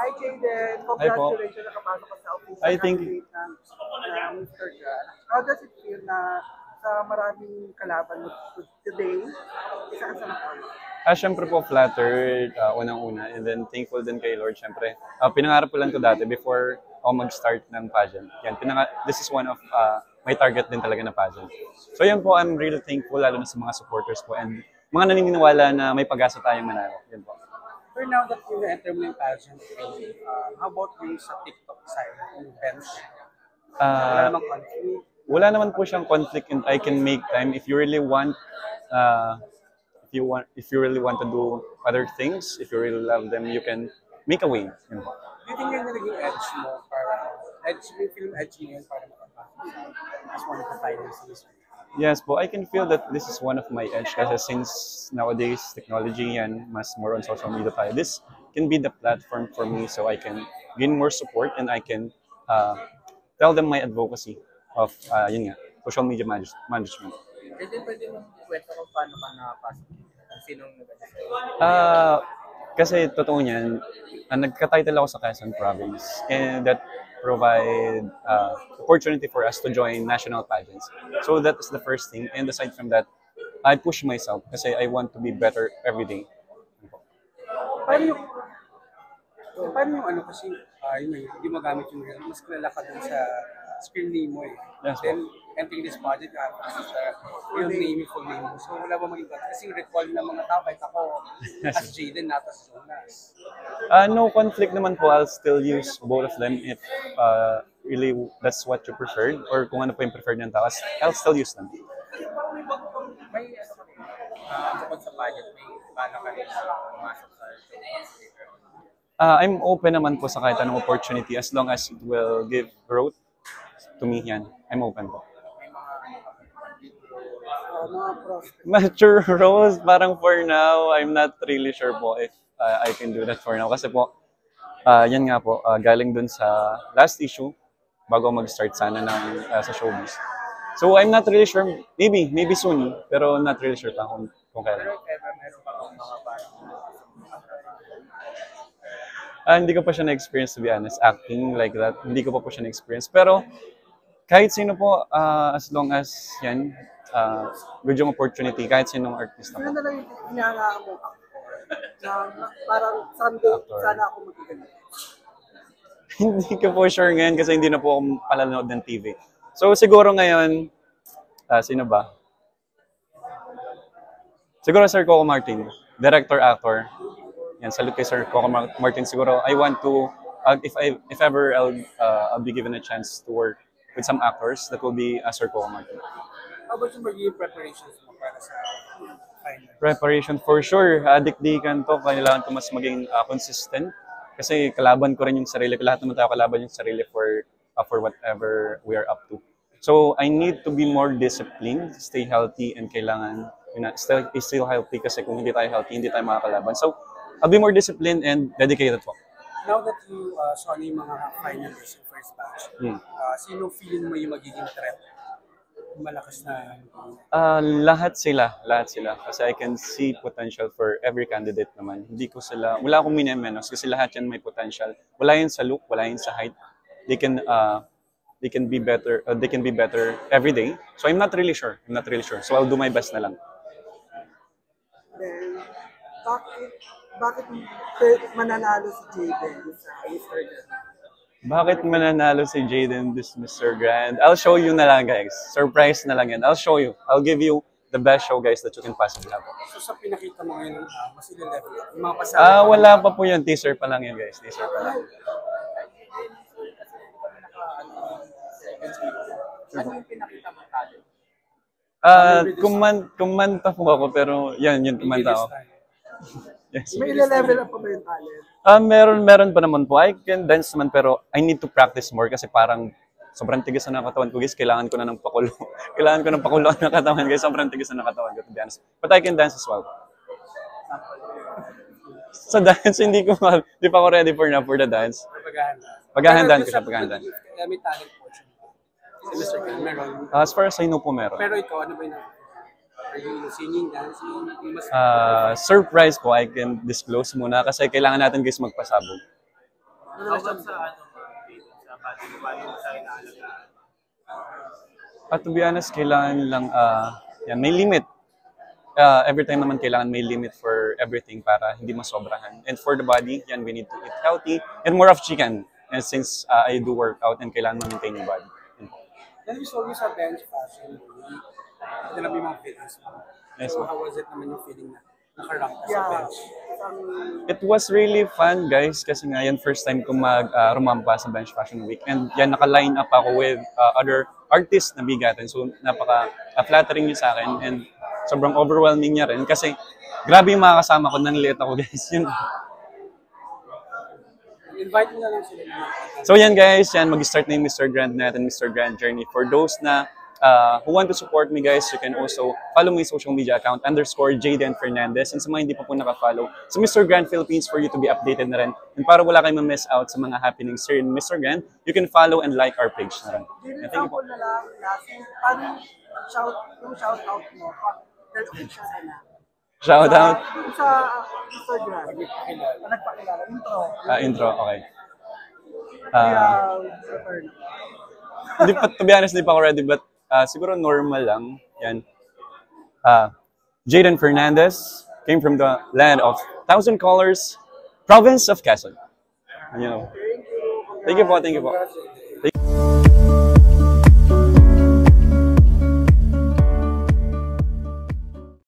Hi, Jaden. Hi po. Congratulations nakapasok ka sa official I think, candidate ng Mr. Jan. How does it feel na sa maraming kalaban mo today, isa ka sa nakapasok? syempre po flattered, unang-una, and then thankful din kay Lord, syempre. Pinangarap ko lang to dati before ako mag-start ng pageant. Yan, this is one of my target din talaga na pageant. So yan po, I'm really thankful, lalo na sa mga supporters po, and mga naniniwala na may pag-asa tayong manalo. Yan po. For now that you enter mo yung pageant, how about yung sa TikTok side, yung bench? Wala Uh, namang conflict. Wala naman po siyang conflict, and I can make time if you really want, uh, if you really want to do other things, if you really love them, you can make a way. Yun po. Do you think yan yung naging edge mo para, yung film edge mo yun para makapasok as one of the finalists? Yes po, I can feel that this is one of my edge kasi since nowadays technology and mas more on social media tayo, this can be the platform for me so I can gain more support and I can uh, tell them my advocacy of yun nga, social media management. Pwede mo kwento kung paano ka nakapasok? Sinong nag-edit? Kasi totoo niyan, nagka-title ako sa Quezon Province and that provide opportunity for us to join national pageants. So that is the first thing. And aside from that, I push myself kasi I want to be better every day. Paano yung, paano yung ano kasi, yun eh, hindi magamit yung real, mas kilala ka dun sa screen name mo eh. Yes, Then, entering this project, kasi sa real name, full name mo. So, wala ba maging conflict? Kasi recall ng mga tao, kahit ako, as Jaden, not as Jonas. No conflict naman po. I'll still use both of them if really that's what you preferred or kung ano po yung preferred ng tao. I'll still use them. May, bukod sa budget, may paano ka rin pumasok sa I'm open naman po sa kahit anong opportunity as long as it will give growth to me yan. I'm open po. mga prospects. Mature roles, parang for now, I'm not really sure po if I can do that for now. Kasi po, yan nga po, galing dun sa last issue, bago mag-start sana ng, sa showbiz. So I'm not really sure, maybe soon, pero not really sure pa kung kailan. Pero ever meron pa akong mga parang Hindi ko pa siya na-experience, to be honest, acting like that. Hindi ko pa po siya na-experience. Pero kahit sino po, as long as yan, good yung opportunity, kahit sinong artista Sino po. na lang yung hinahangaan mo na parang someday Actor. sana ako magiging. Hindi ko po sure ngayon kasi hindi na po ako palanood ng TV. So siguro ngayon, sino ba? Siguro Sir Coco Martin, director, actor. Yan, salute kay Sir Coco Martin. Siguro I want to, if ever I'll be given a chance to work with some actors, that will be Sir Coco Martin. How about yung magiging preparations mo para sa final? Preparation for sure. Dikdikan to. Kailangan ko mas maging consistent. Kasi kalaban ko rin yung sarili ko. Lahat naman tayo kalaban yung sarili for whatever we are up to. So, I need to be more disciplined, stay healthy, and kailangan still healthy kasi kung hindi tayo healthy, hindi tayo makakalaban. So, I'll be more disciplined and dedicated po. Now that you saw na yung mga finalists yung first batch, sino feeling mo yung magiging threat? Malakas na Lahat sila. Kasi I can see potential for every candidate naman. Wala akong minimize kasi lahat yan may potential. Wala yan sa look, wala yan sa height. They can be better every day. So I'm not really sure. So I'll do my best na lang. then, bakit mananalo si Jaden sa Mr. Jan? Bakit mananalo si Jaden this Mr. Grand? I'll show you na lang, guys. Surprise na lang yan. I'll show you. I'll give you the best show, guys, that you can possibly have. So sa pinakita mo ngayon, mas ile-level up. Yung mga pasama. Wala pa po yan. Teaser pa lang yan, guys. Teaser pa lang. Ano yung pinakita mo talent? Kumanta po ako, pero yan, yun, kumanta ako. Yes. May ile-level up pa ba yung talent? Meron pa naman po. I can dance naman, pero I need to practice more kasi parang sobrang tigas na ng katawan ko, guys. Kailangan ko na ng pakulo. Kailangan ko ng pakulo ng katawan, guys. Sobrang tigas na ng katawan ko, to be honest. But I can dance as well. Sa dance, hindi pa ako ready for the dance. Paghahandaan ko siya. May talent po siya. Si Mr. Jan, meron. As far as I know po, meron. Pero ikaw, ano ba yung are you singing, dancing? Yung mas Surprise po, I can disclose muna kasi kailangan natin, guys, magpasabog. Relasyon sa ano mo, dito, sa body, paano mo siya inaalagaan? To be honest, kailangan lang, yan, may limit. Every time naman kailangan may limit for everything para hindi masobrahan. And for the body, yan, we need to eat healthy and more of chicken. And since I do work out and kailangan ma-maintain yung body. Yan po. Then we saw you sa bench fashion week. Ito na yung mga fitness mo. Yes, So ma'am. how was it naman yung feeling na nakarank ka sa bench? It was really fun, guys, kasi nga yan first time ko rumampa sa Bench Fashion Week. And yan, naka-line up ako with other artists na bigatan. So, napaka-flattering niya sa akin. And sobrang overwhelming niya rin kasi grabe yung mga kasama ko, nanliit ako, guys. Yun. Invite mo na lang sila naman. So yan guys, yan mag-start na yung Mr. Grand natin, Mr. Grand Journey. For those na who want to support me guys, you can also follow my social media account _Jayden Fernandez. And sa mga hindi pa po naka-follow, sa Mr. Grand Philippines for you to be updated na rin. And para wala kayong ma-miss out sa mga happenings here in Mr. Grand, you can follow and like our page na rin. And thank you po. na lang, paano shout out mo, third official na. Shout out. Sa Instagram, nagpakilala, intro. Intro, okay. Return. Hindi pa, to be honest, hindi pa ako ready, but siguro normal lang. Yan. Jayden Fernandez came from the land of Thousand Colors, province of Quezon. You know. Thank you po, thank you po. Congrats.